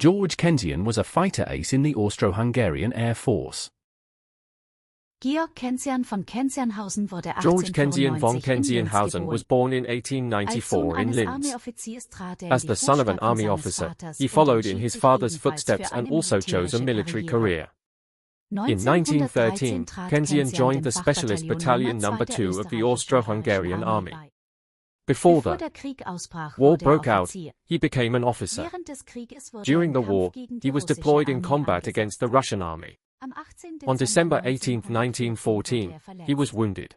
Georg Kenzian was a fighter ace in the Austro Hungarin Air Force. Georg Kenzian von Kenzianhausen wurde Georg Kenzian von 1895 in Kenzianhausen Linz was geboren. born in Als 1894 Sohn in eines Linz. Armeeoffiziers trat er in As die the son of an Fußstapfen army seines officer, Vaters he und followed in entschied his sich father's ebenfalls footsteps für and eine also chose a militärische military Karriere. career. In 1913, 1913 trat Kenzian joined the dem Specialist Fachbataillon Battalion No. Nummer 2 2 der of the Austro-Hungarian Army. Before Bevor the der Krieg ausbrach, war wurde er broke out, Offizier. he became an officer. Während des Krieges wurde During er the im war, Kampf gegen die he was russische deployed in Armee combat eingesetzt. against the Russian army. Am 18. On December 18, 1914, 1914, he was wounded.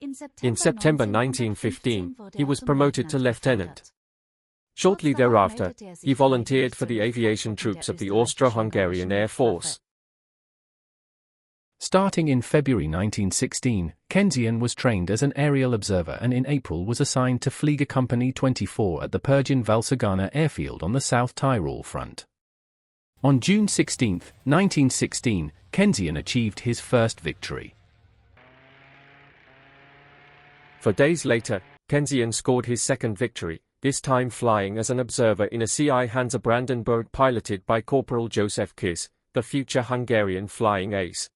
In In September 1915, he was promoted to lieutenant. Shortly thereafter, he volunteered for the aviation troops of the Austro-Hungarian Air Force. Starting in February 1916, Kenzian was trained as an aerial observer and in April was assigned to Flieger Company 24 at the Pergin Valsugana airfield on the South Tyrol front. On June 16, 1916, Kenzian achieved his first victory. 4 days later, Kenzian scored his second victory, this time flying as an observer in a CI Hansa Brandenburg piloted by Corporal Joseph Kiss, the future Hungarian flying ace.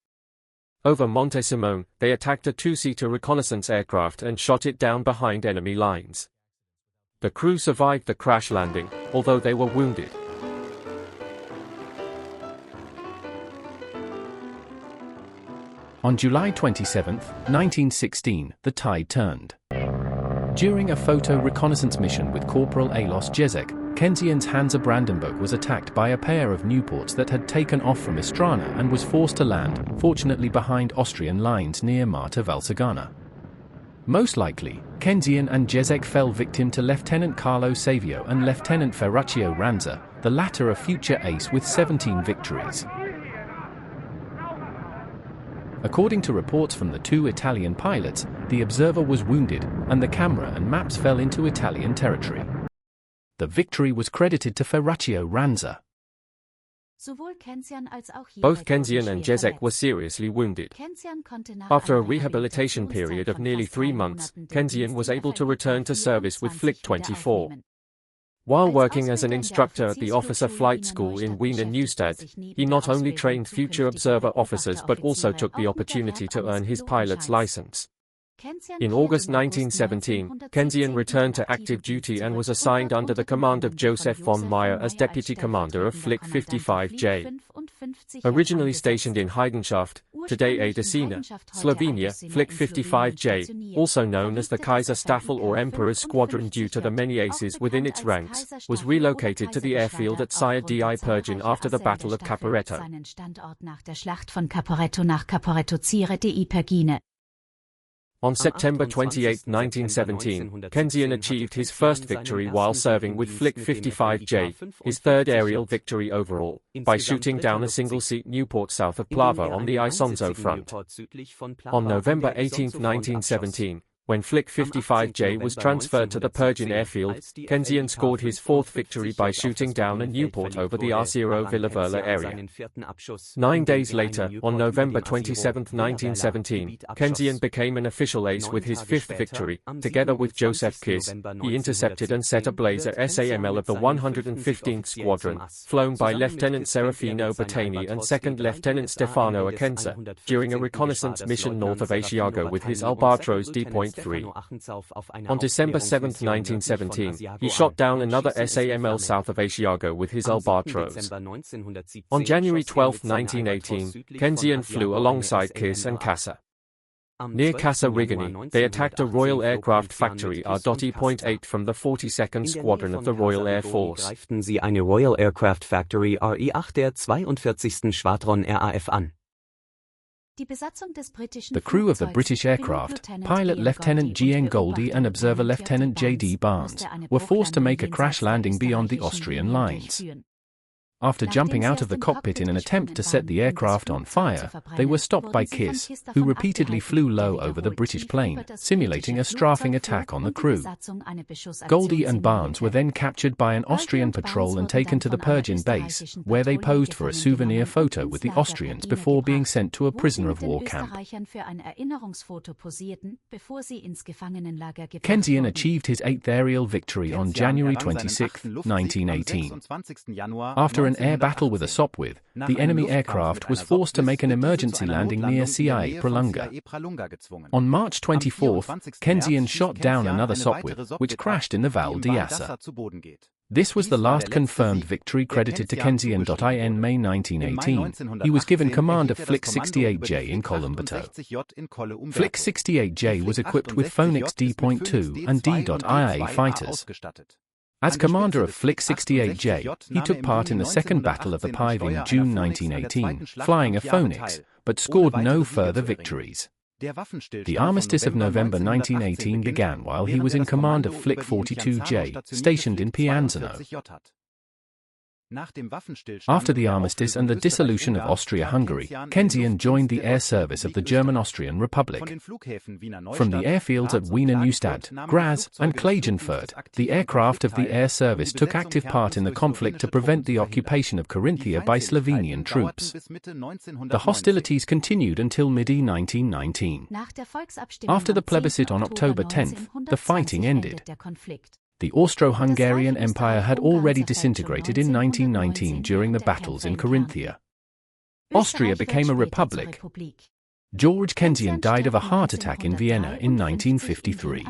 Over Monte Simone, they attacked a two-seater reconnaissance aircraft and shot it down behind enemy lines. The crew survived the crash landing, although they were wounded. On July 27, 1916, the tide turned. During a photo reconnaissance mission with Corporal Alois Jezek, Kenzian's Hansa Brandenburg was attacked by a pair of Nieuports that had taken off from Istrana and was forced to land, fortunately behind Austrian lines near Marta Valsugana. Most likely, Kenzian and Jezek fell victim to Lieutenant Carlo Savio and Lieutenant Ferruccio Ranza, the latter a future ace with 17 victories. According to reports from the two Italian pilots, the observer was wounded, and the camera and maps fell into Italian territory. The victory was credited to Ferruccio Ranza. Both Kenzian and Jezek were seriously wounded. After a rehabilitation period of nearly 3 months, Kenzian was able to return to service with Flick 24. While working as an instructor at the Officer Flight School in Wien and Neustadt, he not only trained future observer officers but also took the opportunity to earn his pilot's license. In August 1917, Kenzian returned to active duty and was assigned under the command of Joseph von Meyer as deputy commander of Flick 55J. Originally stationed in Heidenschaft, today Adesina, Slovenia, Flick 55J, also known as the Kaiser Staffel or Emperor's Squadron due to the many aces within its ranks, was relocated to the airfield at Sire di Pergin after the Battle of Caporetto. On September 28, 1917, Kenzian achieved his first victory while serving with Flick 55J, his third aerial victory overall, by shooting down a single-seat Nieuport south of Plava on the Isonzo front. On November 18, 1917, when Flick 55J was transferred to the Pergin airfield, Kenzian scored his fourth victory by shooting down a Nieuport over the Arcero Villaverla area. 9 days later, on November 27, 1917, Kenzian became an official ace with his fifth victory. Together with Joseph Kiss, he intercepted and set ablaze a SAML of the 115th Squadron, flown by Lieutenant Serafino Battani and 2nd Lieutenant Stefano Akensa, during a reconnaissance mission north of Asiago with his Albatros D3. On December 7, 1917, he shot down another SAML south of Asiago with his Albatros. On January 12, 1918, Kenzian flew alongside Kiss and Kassa. Near Casa Rigani, they attacked a Royal Aircraft Factory R.8 from the 42nd Squadron of the Royal Air Force. Greiften sie eine Royal Aircraft Factory RE-8 der 42. Schwadron RAF an. The crew of the British aircraft, pilot Lieutenant G.N. Goldie and observer Lieutenant J.D. Barnes, were forced to make a crash landing beyond the Austrian lines. After jumping out of the cockpit in an attempt to set the aircraft on fire, they were stopped by Kiss, who repeatedly flew low over the British plane, simulating a strafing attack on the crew. Goldie and Barnes were then captured by an Austrian patrol and taken to the Pergin base, where they posed for a souvenir photo with the Austrians before being sent to a prisoner of war camp. Kenzian achieved his 8th aerial victory on January 26, 1918. After an an air battle with a Sopwith, the enemy aircraft was forced to make an emergency landing near CIA Prolunga. On March 24, Kenzian shot down another Sopwith, which crashed in the Val d'Assa. This was the last confirmed victory credited to Kenzian.in May 1918. He was given command of Flick 68J in Colombato. Flick 68J was equipped with Phoenix D.2 and D.IA fighters. As commander of Flick 68J, he took part in the Second Battle of the Pive in June 1918, flying a Phoenix, but scored no further victories. The armistice of November 1918 began while he was in command of Flick 42J, stationed in Pianzano. After the armistice and the dissolution of Austria-Hungary, Kenzian joined the air service of the German-Austrian Republic. From the airfields at Wiener Neustadt, Graz, and Klagenfurt, the aircraft of the air service took active part in the conflict to prevent the occupation of Carinthia by Slovenian troops. The hostilities continued until mid-1919. After the plebiscite on October 10, the fighting ended. The Austro Hungarian Empire had already disintegrated in 1919 during the battles in Carinthia. Austria became a republic. Georg Kenzian died of a heart attack in Vienna in 1953.